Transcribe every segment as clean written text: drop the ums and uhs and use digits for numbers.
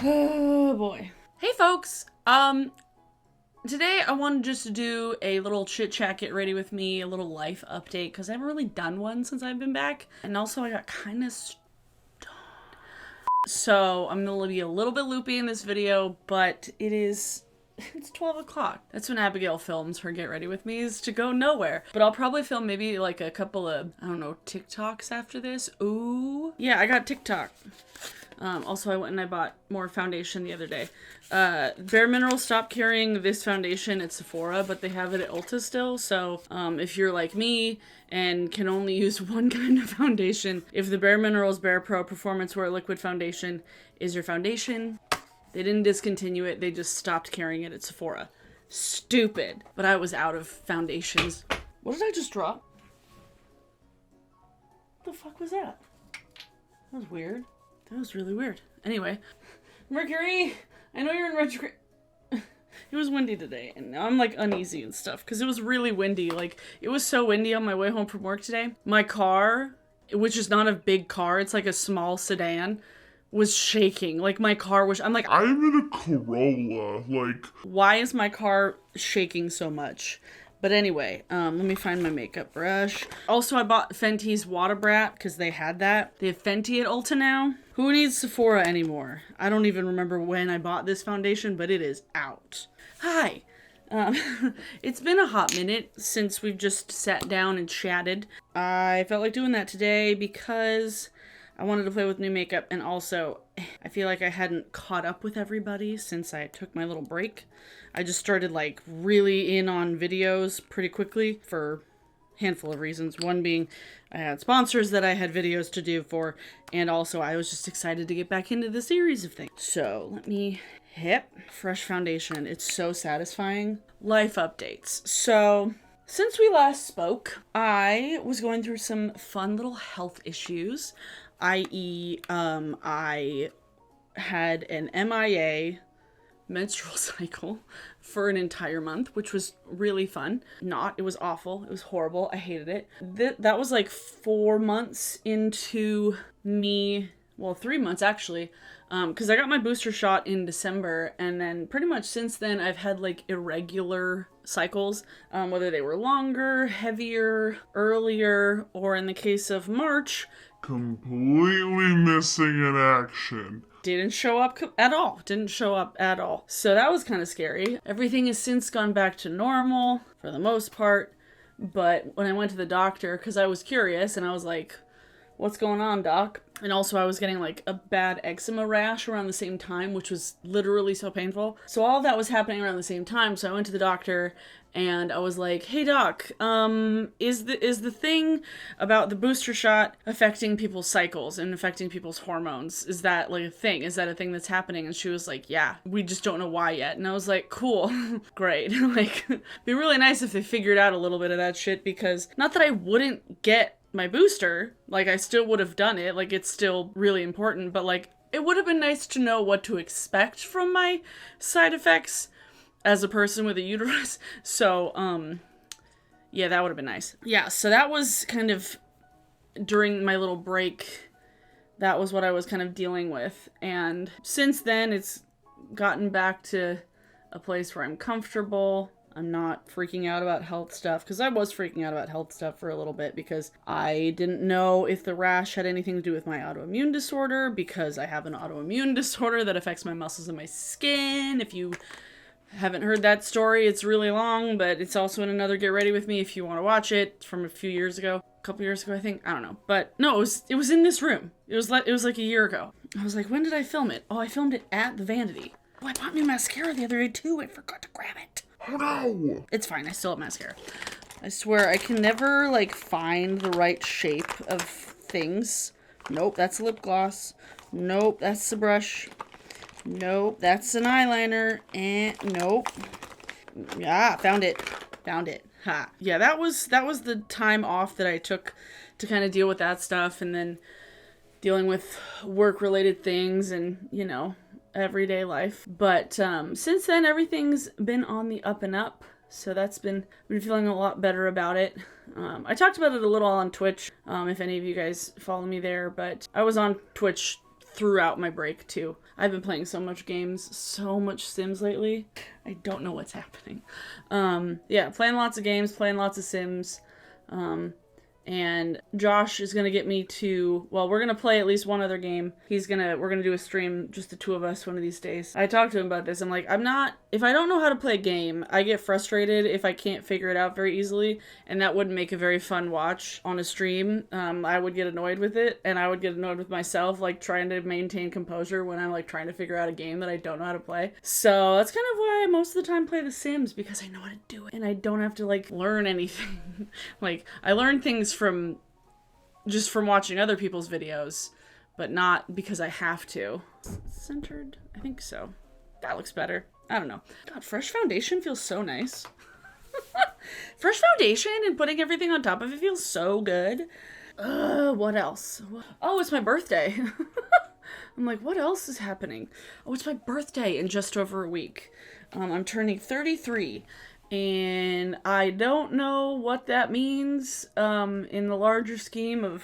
Oh boy. Hey folks. Today I wanted just to do a little chit chat, get ready with me, a little life update, because I haven't really done one since I've been back. And also I got kind of stoned. So I'm gonna be a little bit loopy in this video, but it's 12 o'clock. That's when Abigail films her Get Ready With Me's to go nowhere. But I'll probably film maybe like a couple of, I don't know, TikToks after this. Ooh. Yeah, I got TikTok. Also, I went and I bought more foundation the other day. Bare Minerals stopped carrying this foundation at Sephora, but they have it at Ulta still. So if you're like me and can only use one kind of foundation, if the Bare Minerals Bare Pro Performance Wear Liquid Foundation is your foundation, they didn't discontinue it. They just stopped carrying it at Sephora. Stupid. But I was out of foundations. What did I just drop? What the fuck was that? That was weird. That was really weird. Anyway, Mercury, I know you're in retrograde. It was windy today, and now I'm like uneasy and stuff because it was really windy. Like, it was so windy on my way home from work today. My car, which is not a big car, it's like a small sedan, was shaking. Like, my car was, I'm like, I'm in a Corolla, like... Why is my car shaking so much? But anyway, let me find my makeup brush. Also, I bought Fenty's Water Brat because they had that. They have Fenty at Ulta now. Who needs Sephora anymore? I don't even remember when I bought this foundation, but it is out. Hi. It's been a hot minute since we've just sat down and chatted. I felt like doing that today because I wanted to play with new makeup, and also I feel like I hadn't caught up with everybody since I took my little break. I just started like really in on videos pretty quickly for a handful of reasons. One being I had sponsors that I had videos to do for, and also I was just excited to get back into the series of things. So let me hit fresh foundation. It's so satisfying. Life updates. So since we last spoke, I was going through some fun little health issues, i.e. I had an MIA menstrual cycle for an entire month, which was really fun. It was awful. It was horrible. I hated it. That was like 4 months into me, well, 3 months actually, because I got my booster shot in December, and then pretty much since then I've had like irregular cycles, whether they were longer, heavier, earlier, or in the case of March, completely missing in action. Didn't show up at all. So that was kind of scary. Everything has since gone back to normal for the most part. But when I went to the doctor, because I was curious and I was like, what's going on, doc? And also I was getting like a bad eczema rash around the same time, which was literally so painful. So all of that was happening around the same time. So I went to the doctor and I was like, hey doc, is the thing about the booster shot affecting people's cycles and affecting people's hormones? Is that like a thing? Is that a thing that's happening? And she was like, yeah, we just don't know why yet. And I was like, cool, great. Like, it'd be really nice if they figured out a little bit of that shit, because not that I wouldn't get my booster, like I still would have done it, like it's still really important, but like it would have been nice to know what to expect from my side effects as a person with a uterus. So yeah, that would have been nice. Yeah, so that was kind of during my little break, that was what I was kind of dealing with, and since then it's gotten back to a place where I'm comfortable. I'm not freaking out about health stuff, because I was freaking out about health stuff for a little bit because I didn't know if the rash had anything to do with my autoimmune disorder, because I have an autoimmune disorder that affects my muscles and my skin. If you haven't heard that story, it's really long, but it's also in another Get Ready With Me if you want to watch it. It's from a couple years ago, I think. I don't know. But no, it was in this room. It was like a year ago. I was like, when did I film it? Oh, I filmed it at the Vanity. Oh, I bought new mascara the other day too. I forgot to grab it. Oh no! It's fine, I still have mascara. I swear, I can never, like, find the right shape of things. Nope, that's a lip gloss. Nope, that's the brush. Nope, that's an eyeliner. And nope. Yeah, found it. Ha. Yeah, that was the time off that I took to kind of deal with that stuff, and then dealing with work-related things and, you know, everyday life. But since then, everything's been on the up and up, so that's been feeling a lot better about it. I talked about it a little on Twitch, if any of you guys follow me there, but I was on Twitch throughout my break too. I've been playing so much games, so much Sims lately. I don't know what's happening. Yeah, playing lots of games, playing lots of Sims. And Josh is gonna get me to, well, we're gonna play at least one other game. We're gonna do a stream, just the two of us one of these days. I talked to him about this. I'm like, if I don't know how to play a game, I get frustrated if I can't figure it out very easily, and that wouldn't make a very fun watch on a stream. I would get annoyed with it, and I would get annoyed with myself, like trying to maintain composure when I'm like trying to figure out a game that I don't know how to play. So that's kind of why I most of the time play The Sims, because I know how to do it, and I don't have to like learn anything. Like, I learn things from watching other people's videos, but not because I have to. Centered? I think so. That looks better. I don't know. God, fresh foundation feels so nice. Fresh foundation and putting everything on top of it feels so good. What else? Oh, it's my birthday. I'm like, what else is happening? Oh, it's my birthday in just over a week. I'm turning 33. And I don't know what that means in the larger scheme of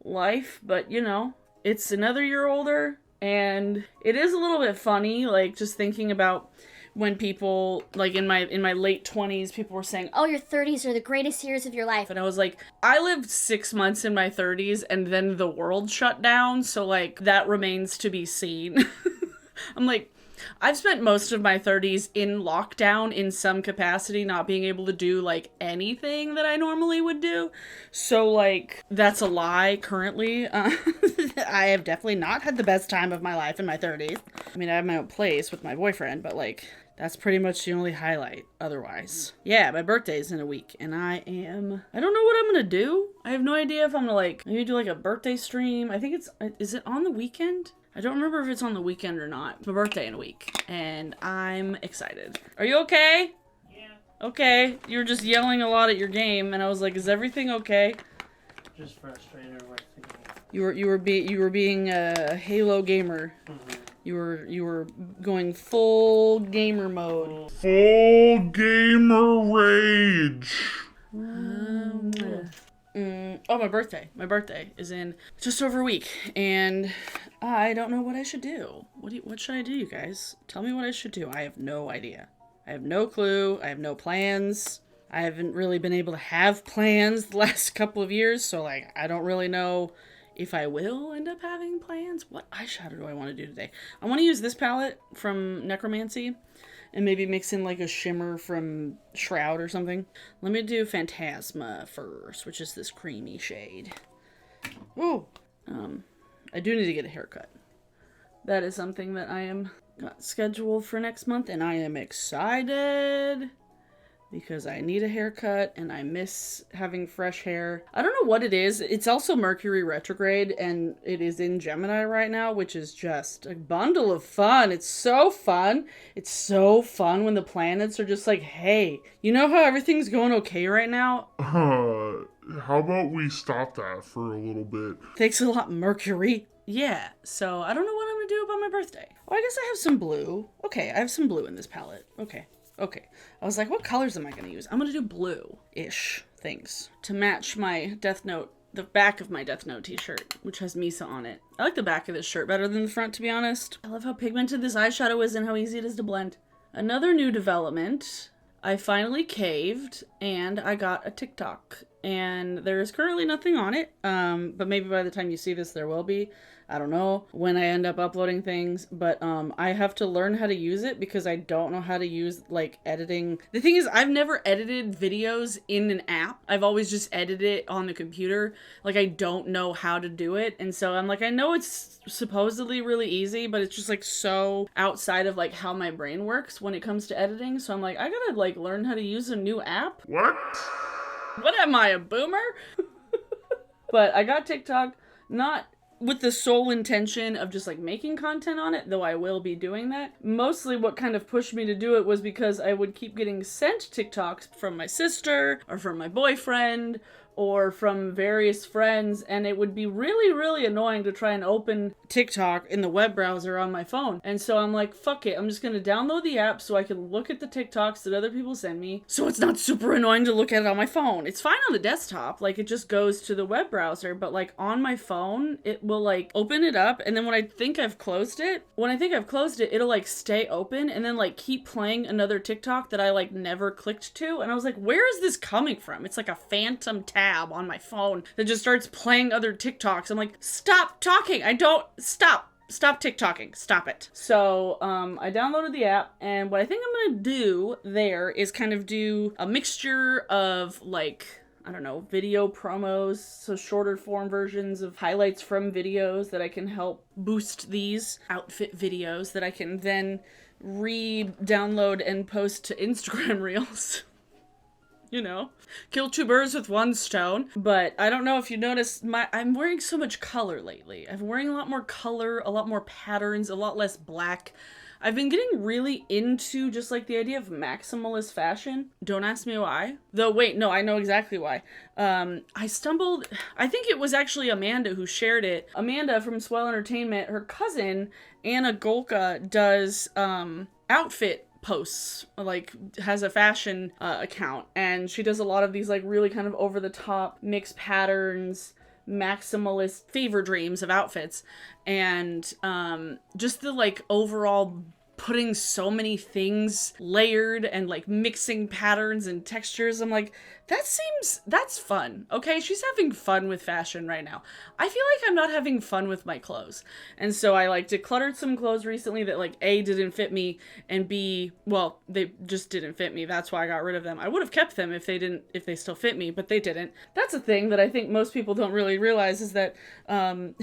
life, but you know, it's another year older, and it is a little bit funny, like just thinking about when people, like in my late 20s, people were saying, oh, your 30s are the greatest years of your life. And I was like, I lived 6 months in my 30s and then the world shut down, so like that remains to be seen. I'm like, I've spent most of my 30s in lockdown in some capacity, not being able to do, like, anything that I normally would do. So, like, that's a lie currently. I have definitely not had the best time of my life in my 30s. I mean, I have my own place with my boyfriend, but, like, that's pretty much the only highlight otherwise. Yeah, my birthday's in a week, and I don't know what I'm gonna do. I have no idea if I'm gonna, like, maybe do, like, a birthday stream. I think is it on the weekend? I don't remember if it's on the weekend or not. It's my birthday in a week, and I'm excited. Are you okay? Yeah. Okay. You were just yelling a lot at your game, and I was like, is everything okay? Just frustrated with the game. You were being a Halo gamer. Mm-hmm. You were going full gamer mode. Full gamer rage. Oh, my birthday. My birthday is in just over a week, and I don't know what I should do. What should I do, you guys? Tell me what I should do. I have no idea. I have no clue. I have no plans. I haven't really been able to have plans the last couple of years, so like I don't really know if I will end up having plans. What eyeshadow do I want to do today? I want to use this palette from Necromancy and maybe mix in like a shimmer from Shroud or something. Let me do Phantasma first, which is this creamy shade. Ooh. I do need to get a haircut. That is something that I am got scheduled for next month, and I am excited because I need a haircut and I miss having fresh hair. I don't know what it is. It's also Mercury retrograde, and it is in Gemini right now, which is just a bundle of fun. It's so fun. It's so fun when the planets are just like, hey, you know how everything's going okay right now? How about we stop that for a little bit? Thanks a lot, Mercury. Yeah, so I don't know what I'm gonna do about my birthday. Oh, I guess I have some blue. Okay, I have some blue in this palette. Okay. I was like, what colors am I gonna use? I'm gonna do blue-ish things to match my Death Note, the back of my Death Note t-shirt, which has Misa on it. I like the back of this shirt better than the front, to be honest. I love how pigmented this eyeshadow is and how easy it is to blend. Another new development, I finally caved and I got a TikTok. And there is currently nothing on it, but maybe by the time you see this there will be. I don't know when I end up uploading things, but I have to learn how to use it because I don't know how to use, like, editing. The thing is, I've never edited videos in an app. I've always just edited it on the computer. Like, I don't know how to do it, and so I'm like, I know it's supposedly really easy, but it's just, like, so outside of, like, how my brain works when it comes to editing, so I'm like, I gotta, like, learn how to use a new app. What? What am I, a boomer? But I got TikTok, not with the sole intention of just like making content on it, though I will be doing that. Mostly what kind of pushed me to do it was because I would keep getting sent TikToks from my sister or from my boyfriend or from various friends, and it would be really, really annoying to try and open TikTok in the web browser on my phone. And so I'm like, fuck it, I'm just gonna download the app so I can look at the TikToks that other people send me, so it's not super annoying to look at it on my phone. It's fine on the desktop, like it just goes to the web browser, but like on my phone, it will like open it up, and then when I think I've closed it, it'll like stay open and then like keep playing another TikTok that I like never clicked to. And I was like, where is this coming from? It's like a phantom tab on my phone that just starts playing other TikToks. I'm like, stop talking. Stop TikToking. Stop it. So, I downloaded the app, and what I think I'm gonna do there is kind of do a mixture of like, I don't know, video promos, so shorter form versions of highlights from videos that I can help boost these outfit videos that I can then re-download and post to Instagram Reels. You know, kill two birds with one stone. But I don't know if you noticed, I'm wearing so much color lately. I'm wearing a lot more color, a lot more patterns, a lot less black. I've been getting really into just like the idea of maximalist fashion. Don't ask me why. Though, wait, no, I know exactly why. I think it was actually Amanda who shared it. Amanda from Swell Entertainment, her cousin, Anna Golka, does outfit posts, like has a fashion account, and she does a lot of these like really kind of over the top mixed patterns, maximalist fever dreams of outfits, and just the like overall putting so many things layered and like mixing patterns and textures. I'm like, that's fun. Okay, she's having fun with fashion right now. I feel like I'm not having fun with my clothes. And so I like decluttered some clothes recently that like A, didn't fit me, and B, well, they just didn't fit me. That's why I got rid of them. I would have kept them if they still fit me, but they didn't. That's a thing that I think most people don't really realize, is that I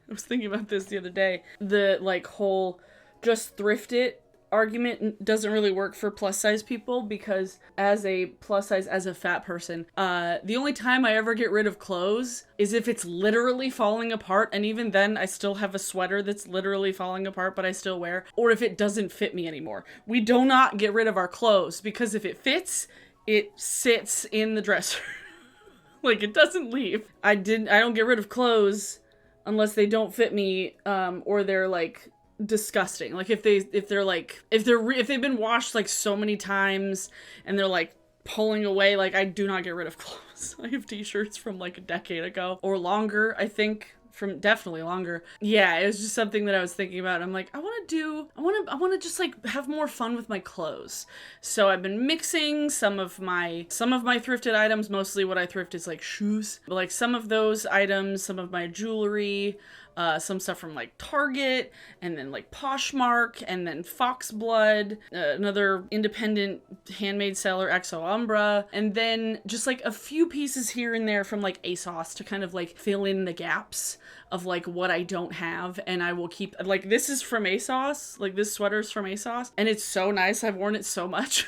was thinking about this the other day. The like whole just thrift it argument doesn't really work for plus size people, because as a plus size, as a fat person, the only time I ever get rid of clothes is if it's literally falling apart, and even then I still have a sweater that's literally falling apart but I still wear, or if it doesn't fit me anymore. We do not get rid of our clothes, because if it fits, it sits in the dresser. Like, it doesn't leave. I don't get rid of clothes unless they don't fit me, or they're like disgusting. Like if they've been washed like so many times and they're like pulling away, like I do not get rid of clothes. I have t-shirts from like a decade ago or longer, I think. From definitely longer. Yeah, it was just something that I was thinking about. I'm like, I want to just like have more fun with my clothes. So I've been mixing some of my thrifted items. Mostly what I thrift is like shoes, but like some of those items, some of my jewelry, some stuff from like Target, and then like Poshmark, and then Foxblood, another independent handmade seller, Exo Umbra, and then just like a few pieces here and there from like ASOS to kind of like fill in the gaps of like what I don't have. And I will keep, like, this is from ASOS, like this sweater's from ASOS, and it's so nice. I've worn it so much.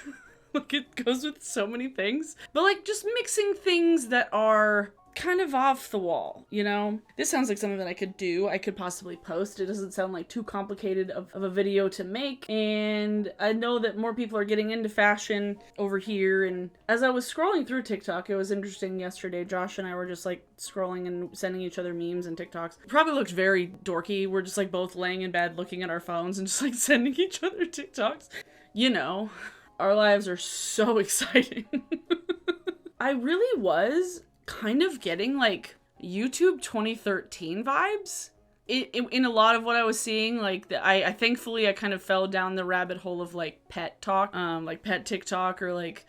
Like, it goes with so many things. But like just mixing things that are kind of off the wall, you know? This sounds like something that I could do. I could possibly post. It doesn't sound like too complicated of a video to make. And I know that more people are getting into fashion over here. And as I was scrolling through TikTok, it was interesting yesterday. Josh and I were just like scrolling and sending each other memes and TikToks. It probably looked very dorky. We're just like both laying in bed looking at our phones and just like sending each other TikToks. You know, our lives are so exciting. I really was kind of getting like YouTube 2013 vibes in a lot of what I was seeing. Like I thankfully I kind of fell down the rabbit hole of like pet talk, like pet TikTok, or like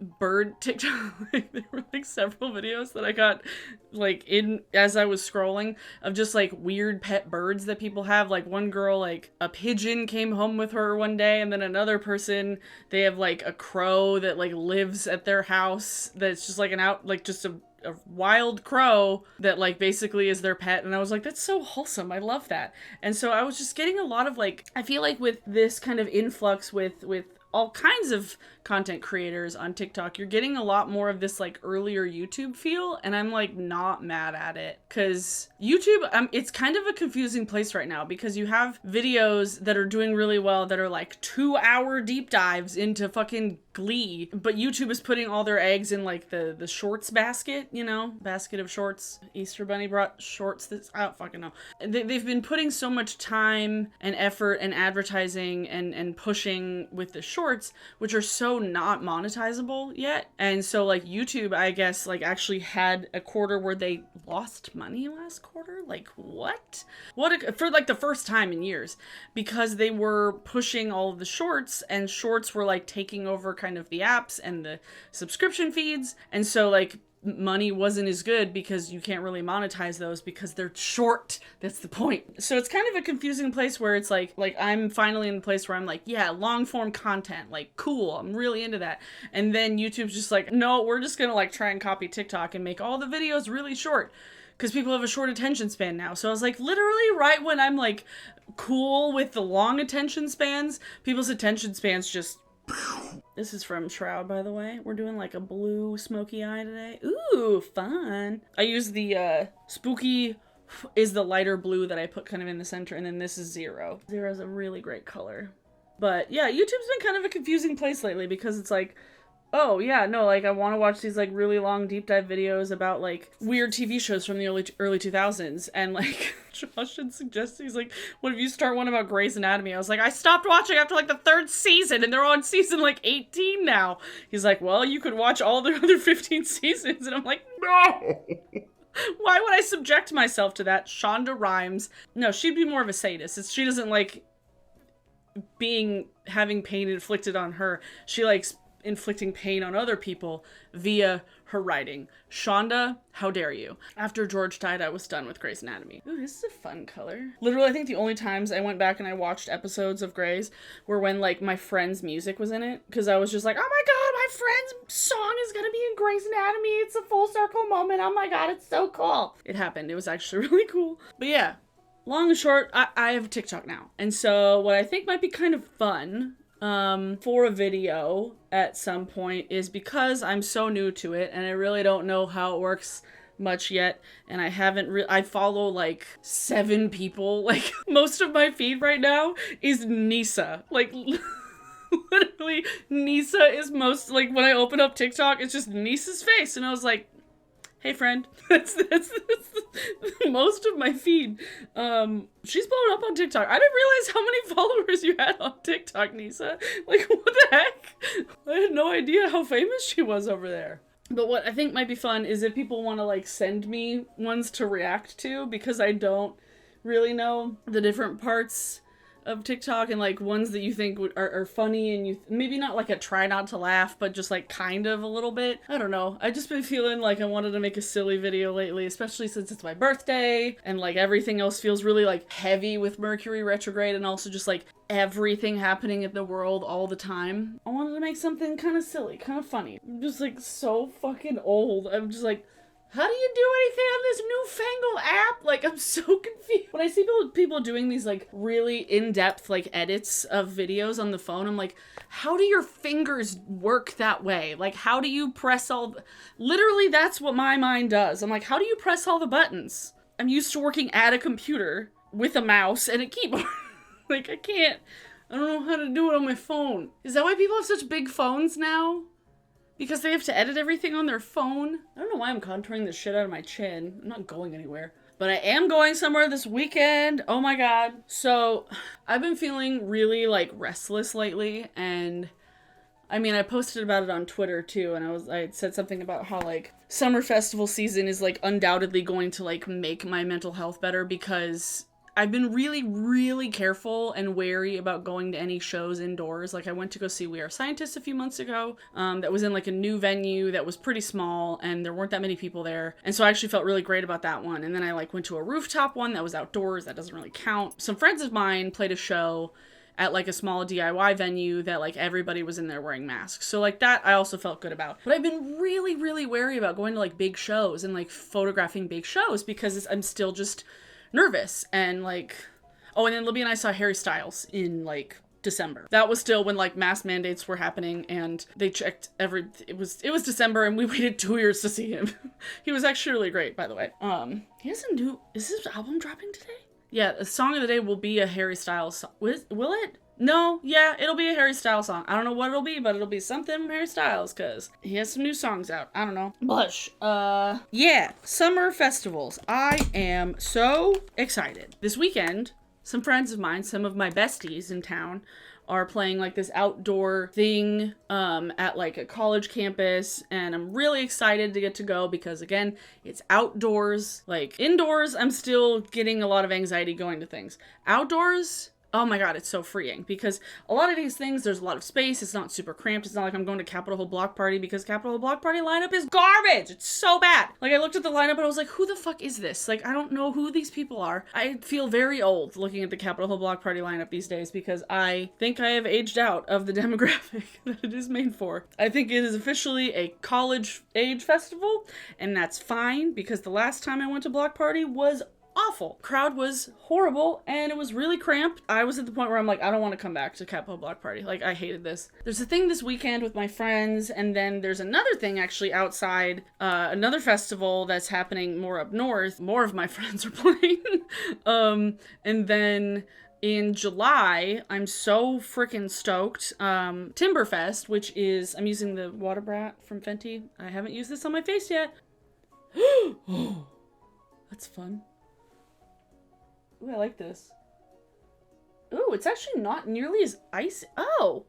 bird TikTok. Like, there were like several videos that I got like in as I was scrolling of just like weird pet birds that people have. Like one girl, like a pigeon came home with her one day, and then another person, they have like a crow that like lives at their house that's just like just a wild crow that like basically is their pet. And I was like, that's so wholesome. I love that. And so I was just getting a lot of like, I feel like with this kind of influx with all kinds of content creators on TikTok, you're getting a lot more of this like earlier YouTube feel, and I'm like not mad at it, because YouTube, it's kind of a confusing place right now, because you have videos that are doing really well that are like 2-hour deep dives into fucking Glee, but YouTube is putting all their eggs in like the shorts basket, you know, basket of shorts. Easter Bunny brought shorts this, I don't fucking know. They've been putting so much time and effort and advertising and pushing with the shorts, which are so not monetizable yet. And so like YouTube, I guess, like actually had a quarter where they lost money last quarter. Like what for like the first time in years, because they were pushing all of the shorts, and shorts were like taking over kind of the apps and the subscription feeds. And so like money wasn't as good because you can't really monetize those because they're short. That's the point. So it's kind of a confusing place where it's like I'm finally in the place where I'm like, yeah, long form content, like cool, I'm really into that. And then YouTube's just like, no, we're just gonna like try and copy TikTok and make all the videos really short, because people have a short attention span now. So I was like, literally right when I'm like cool with the long attention spans, people's attention spans just... This is from Shroud, by the way. We're doing like a blue smoky eye today. Ooh, fun. I use the spooky is the lighter blue that I put kind of in the center, and then this is Zero. Zero is a really great color. But yeah, YouTube's been kind of a confusing place lately, because it's like, oh yeah, no, like I want to watch these like really long deep dive videos about like weird TV shows from the early 2000s, and like Josh had suggested, he's like, what if you start one about Grey's Anatomy? I was like, I stopped watching after like the 3rd season, and they're on season like 18 now. He's like, well, you could watch all the other 15 seasons, and I'm like, no. Why would I subject myself to that? Shonda Rhimes, no, she'd be more of a sadist. She doesn't like having pain inflicted on her. She likes inflicting pain on other people via her writing. Shonda, how dare you? After George died, I was done with Grey's Anatomy. Ooh, this is a fun color. Literally, I think the only times I went back and I watched episodes of Grey's were when like my friend's music was in it, because I was just like, oh my god, my friend's song is gonna be in Grey's Anatomy. It's a full circle moment. Oh my god, it's so cool. It happened. It was actually really cool. But yeah, long and short, I have TikTok now. And so what I think might be kind of fun for a video at some point is, because I'm so new to it and I really don't know how it works much yet, and I haven't I follow like 7 people. Like most of my feed right now is Nisa. Like literally Nisa is most, like when I open up TikTok, it's just Nisa's face, and I was like, hey friend. That's most of my feed. She's blown up on TikTok. I didn't realize how many followers you had on TikTok, Nisa. Like, what the heck? I had no idea how famous she was over there. But what I think might be fun is if people want to like send me ones to react to, because I don't really know the different parts of TikTok, and like ones that you think are funny, and you maybe not like a try not to laugh, but just like kind of a little bit. I don't know. I've just been feeling like I wanted to make a silly video lately, especially since it's my birthday and like everything else feels really like heavy with Mercury retrograde, and also just like everything happening in the world all the time. I wanted to make something kind of silly, kind of funny. I'm just like so fucking old. I'm just like, how do you do anything on this newfangled app? Like, I'm so confused. When I see people doing these, like, really in-depth, like, edits of videos on the phone, I'm like, how do your fingers work that way? Like, how do you press literally, that's what my mind does. I'm like, how do you press all the buttons? I'm used to working at a computer with a mouse and a keyboard. Like, I don't know how to do it on my phone. Is that why people have such big phones now? Because they have to edit everything on their phone? I don't know why I'm contouring the shit out of my chin. I'm not going anywhere. But I am going somewhere this weekend. Oh my god. So, I've been feeling really, like, restless lately. And, I mean, I posted about it on Twitter, too. And I had said something about how, like, summer festival season is, like, undoubtedly going to, like, make my mental health better, because I've been really, really careful and wary about going to any shows indoors. Like, I went to go see We Are Scientists a few months ago. That was in, like, a new venue that was pretty small, and there weren't that many people there. And so I actually felt really great about that one. And then I, like, went to a rooftop one that was outdoors. That doesn't really count. Some friends of mine played a show at, like, a small DIY venue that, like, everybody was in there wearing masks. So, like, that I also felt good about. But I've been really, really wary about going to, like, big shows and, like, photographing big shows, because I'm still just nervous. And like, oh, and then Libby and I saw Harry Styles in like December. That was still when like mask mandates were happening, and they checked it was December, and we waited 2 years to see him. He was actually really great, by the way. He has is his album dropping today? Yeah, the song of the day will be a Harry Styles song. Will it? No, yeah, it'll be a Harry Styles song. I don't know what it'll be, but it'll be something from Harry Styles, because he has some new songs out. I don't know. Blush. Yeah, summer festivals. I am so excited. This weekend, some friends of mine, some of my besties in town, are playing like this outdoor thing at like a college campus, and I'm really excited to get to go because again, it's outdoors. Like indoors, I'm still getting a lot of anxiety going to things. Outdoors, oh my god, it's so freeing because a lot of these things, there's a lot of space. It's not super cramped. It's not like I'm going to Capitol Hill Block Party because Capitol Hill Block Party lineup is garbage. It's so bad. Like I looked at the lineup and I was like, who the fuck is this? Like I don't know who these people are. I feel very old looking at the Capitol Hill Block Party lineup these days because I think I have aged out of the demographic that it is made for. I think it is officially a college age festival, and that's fine because the last time I went to Block Party was awful. Crowd was horrible and it was really cramped. I was at the point where I'm like, I don't want to come back to Capitol Block Party. Like, I hated this. There's a thing this weekend with my friends, and then there's another thing actually outside, another festival that's happening more up north. More of my friends are playing. And then in July, I'm so freaking stoked. Timberfest, which is, I'm using the Water Brat from Fenty. I haven't used this on my face yet. Oh, that's fun. Ooh, I like this. Ooh, it's actually not nearly as icy. Oh,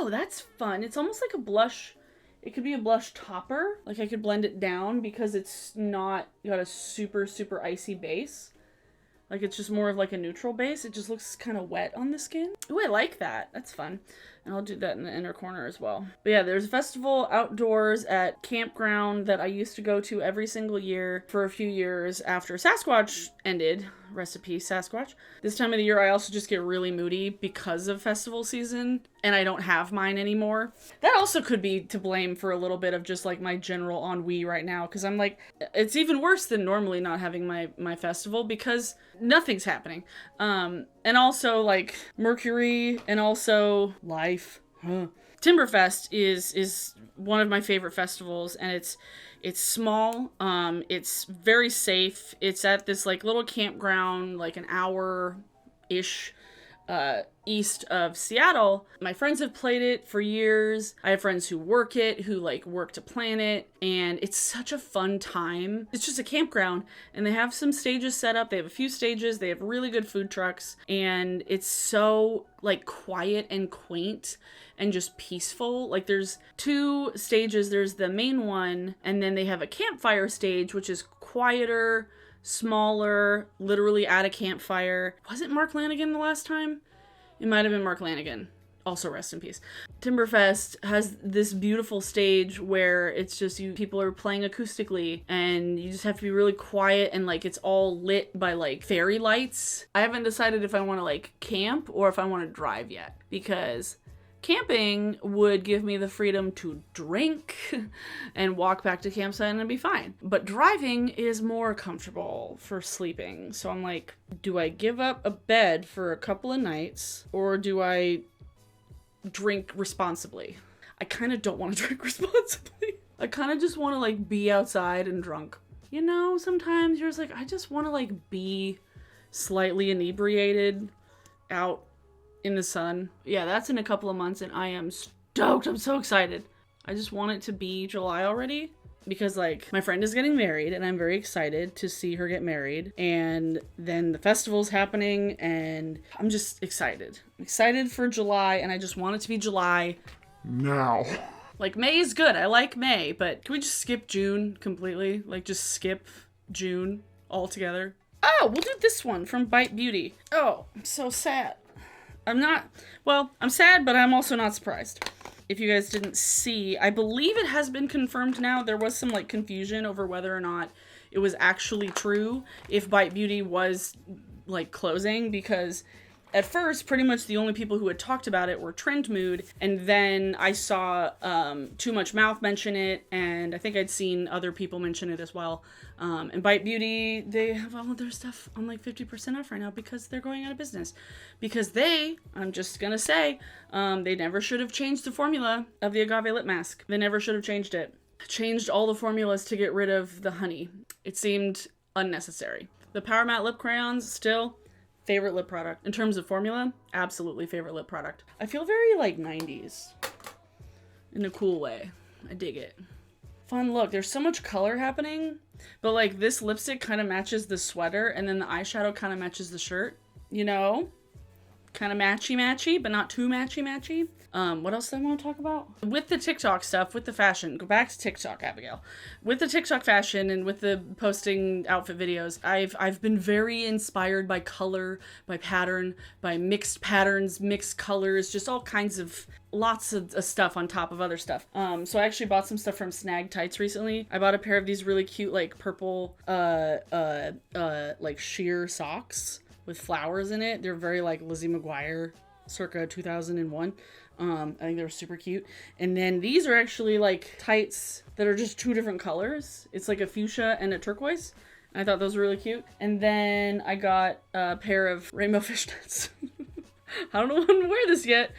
that's fun. It's almost like a blush. It could be a blush topper. Like I could blend it down because it's not got a super, super icy base. Like it's just more of like a neutral base. It just looks kind of wet on the skin. Ooh, I like that. That's fun. And I'll do that in the inner corner as well. But yeah, there's a festival outdoors at campground that I used to go to every single year for a few years after Sasquatch ended. Rest in peace, Sasquatch. This time of the year, I also just get really moody because of festival season, and I don't have mine anymore. That also could be to blame for a little bit of just like my general ennui right now, because I'm like, it's even worse than normally not having my festival because nothing's happening. And also like Mercury and also life. Timberfest is one of my favorite festivals, and it's small, it's very safe. It's at this like little campground, like an hour-ish east of Seattle. My friends have played it for years. I have friends who work it, who like work to plan it, and it's such a fun time. It's just a campground, and they have some stages set up. They have a few stages. They have really good food trucks, and it's so like quiet and quaint and just peaceful. Like there's 2 stages. There's the main one, and then they have a campfire stage, which is quieter, smaller, literally at a campfire. Was it Mark Lanigan the last time? It might have been Mark Lanigan. Also rest in peace. Timberfest has this beautiful stage where it's just people are playing acoustically, and you just have to be really quiet, and like it's all lit by like fairy lights. I haven't decided if I want to like camp or if I want to drive yet, because camping would give me the freedom to drink and walk back to campsite and be fine. But driving is more comfortable for sleeping. So I'm like, do I give up a bed for a couple of nights, or do I drink responsibly? I kind of don't want to drink responsibly. I kind of just want to like be outside and drunk. You know, sometimes you're just like, I just want to like be slightly inebriated out in the sun. Yeah, that's in a couple of months, and I am stoked. I'm so excited. I just want it to be July already, because like my friend is getting married, and I'm very excited to see her get married, and then the festival's happening, and I'm just excited. I'm excited for July, and I just want it to be July now. Like May is good. I like May, but can we just skip June completely? Like just skip June altogether? Oh, we'll do this one from Bite Beauty. Oh, I'm so sad. I'm sad, but I'm also not surprised. If you guys didn't see, I believe it has been confirmed now. There was some like confusion over whether or not it was actually true if Bite Beauty was like closing, because at first, pretty much the only people who had talked about it were Trend Mood, and then I saw Too Much Mouth mention it, and I think I'd seen other people mention it as well. And Bite Beauty, they have all of their stuff on like 50% off right now because they're going out of business. Because I'm just gonna say, they never should have changed the formula of the agave lip mask. They never should have changed it. Changed all the formulas to get rid of the honey. It seemed unnecessary. The Power Matte Lip Crayons, still favorite lip product. In terms of formula, absolutely favorite lip product. I feel very like 90s in a cool way. I dig it. Fun look. There's so much color happening, but like this lipstick kind of matches the sweater and then the eyeshadow kind of matches the shirt, you know? Kind of matchy-matchy, but not too matchy-matchy. What else do I want to talk about? With the TikTok stuff, with the fashion, go back to TikTok, Abigail. With the TikTok fashion and with the posting outfit videos, I've been very inspired by color, by pattern, by mixed patterns, mixed colors, just all kinds of lots of stuff on top of other stuff. So I actually bought some stuff from Snag Tights recently. I bought a pair of these really cute, like purple, like sheer socks with flowers in it. They're very like Lizzie McGuire circa 2001. I think they're super cute. And then these are actually like tights that are just two different colors. It's like a fuchsia and a turquoise. I thought those were really cute. And then I got a pair of rainbow fishnets. I don't know what to wear this yet,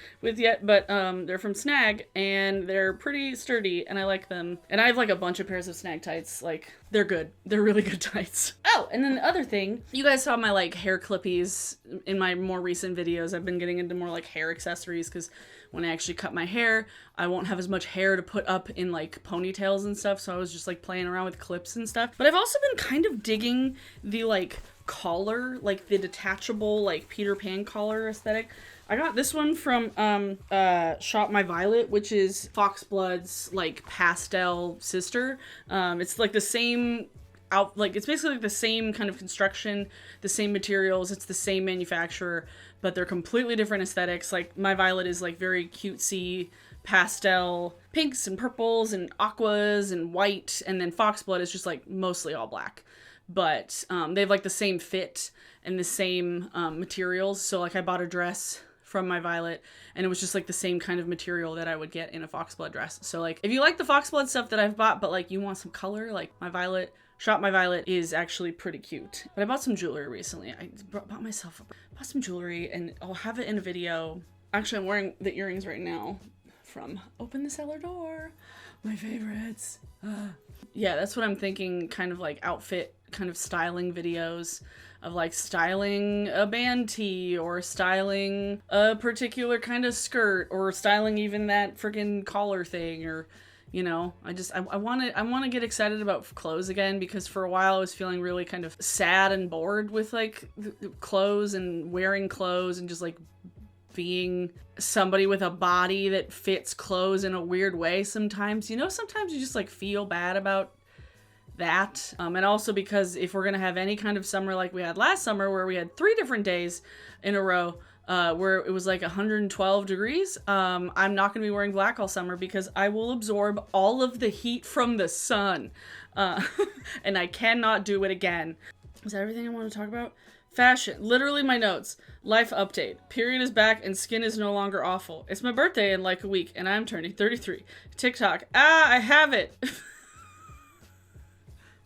but they're from Snag and they're pretty sturdy and I like them. And I have like a bunch of pairs of Snag tights. Like they're good. They're really good tights. Oh, and then the other thing, you guys saw my like hair clippies in my more recent videos. I've been getting into more like hair accessories because when I actually cut my hair, I won't have as much hair to put up in like ponytails and stuff. So I was just like playing around with clips and stuff. But I've also been kind of digging the like collar, like the detachable like Peter Pan collar aesthetic. I got this one from Shop My Violet, which is Foxblood's like pastel sister. It's like the same it's basically like the same kind of construction, the same materials, it's the same manufacturer, but they're completely different aesthetics. Like My Violet is like very cutesy pastel pinks and purples and aquas and white, and then Foxblood is just like mostly all black. But they have like the same fit and the same materials. So like I bought a dress from My Violet and it was just like the same kind of material that I would get in a Foxblood dress. So like if you like the Foxblood stuff that I've bought, but like you want some color, like Shop My Violet is actually pretty cute. But I bought some jewelry recently. I bought some jewelry and I'll have it in a video. Actually, I'm wearing the earrings right now from Open the Cellar Door. My favorites. Yeah, that's what I'm thinking, kind of like outfit kind of styling videos of like styling a band tee or styling a particular kind of skirt or styling even that freaking collar thing, or you know, I want to get excited about clothes again, because for a while I was feeling really kind of sad and bored with like clothes and wearing clothes and just like being somebody with a body that fits clothes in a weird way sometimes. You know, sometimes you just like feel bad about that. And also because if we're gonna have any kind of summer like we had last summer, where we had 3 different days in a row where it was like 112 degrees, I'm not gonna be wearing black all summer because I will absorb all of the heat from the sun. And I cannot do it again. Is that everything I want to talk about? Fashion. Literally my notes. Life update. Period is back and skin is no longer awful. It's my birthday in like a week and I'm turning 33. TikTok. I have it.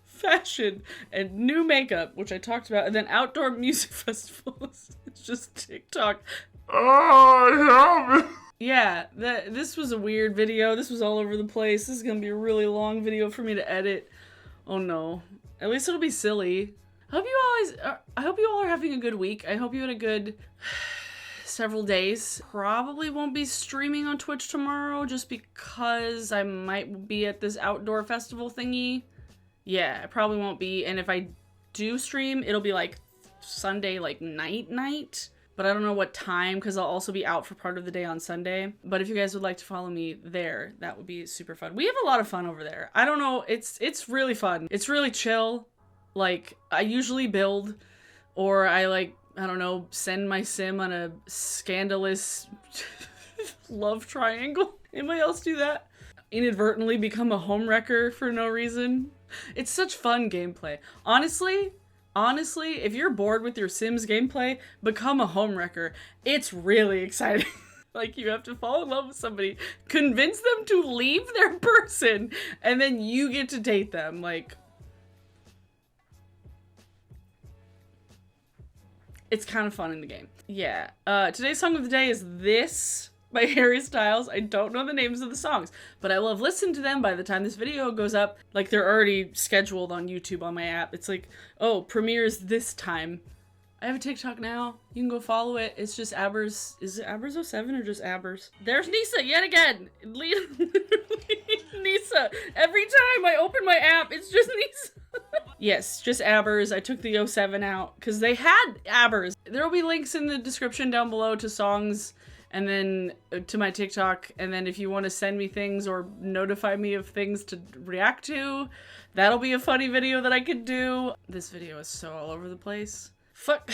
Fashion and new makeup, which I talked about, and then outdoor music festivals. It's just TikTok. I have it. Yeah, this was a weird video. This was all over the place. This is gonna be a really long video for me to edit. Oh no. At least it'll be silly. I hope you all are having a good week. I hope you had a good several days. Probably won't be streaming on Twitch tomorrow just because I might be at this outdoor festival thingy. Yeah, I probably won't be. And if I do stream, it'll be like Sunday, like night. But I don't know what time, because I'll also be out for part of the day on Sunday. But if you guys would like to follow me there, that would be super fun. We have a lot of fun over there. I don't know. It's really fun. It's really chill. Like, I usually build, or I don't know, send my sim on a scandalous love triangle. Anybody else do that? Inadvertently become a homewrecker for no reason. It's such fun gameplay. Honestly, Honestly, if you're bored with your Sims gameplay, become a homewrecker. It's really exciting. Like, you have to fall in love with somebody, convince them to leave their person, and then you get to date them. Like, it's kind of fun in the game. Yeah. Today's song of the day is This by Harry Styles. I don't know the names of the songs, but I will have listened to them by the time this video goes up. Like, they're already scheduled on YouTube on my app. It's like, oh, premieres this time. I have a TikTok now. You can go follow it. It's just Abers. Is it Abers07 or just Abers? There's Nisa yet again. Nisa. Every time I open my app, it's just Nisa. Yes, just Abers. I took the 07 out because they had Abers. There will be links in the description down below to songs and then to my TikTok. And then if you want to send me things or notify me of things to react to, that'll be a funny video that I could do. This video is so all over the place. Fuck.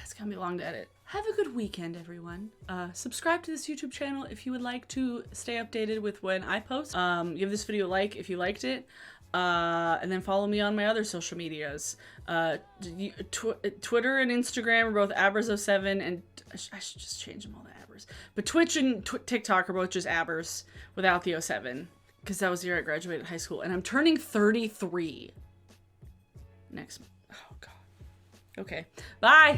It's gonna be long to edit. Have a good weekend, everyone. Subscribe to this YouTube channel if you would like to stay updated with when I post. Give this video a like if you liked it. And then follow me on my other social medias. Twitter and Instagram are both Abers07, and I should just change them all to Abers. But Twitch and TikTok are both just Abers without the 07. Because that was the year I graduated high school. And I'm turning 33 next month. Oh, God. Okay. Bye!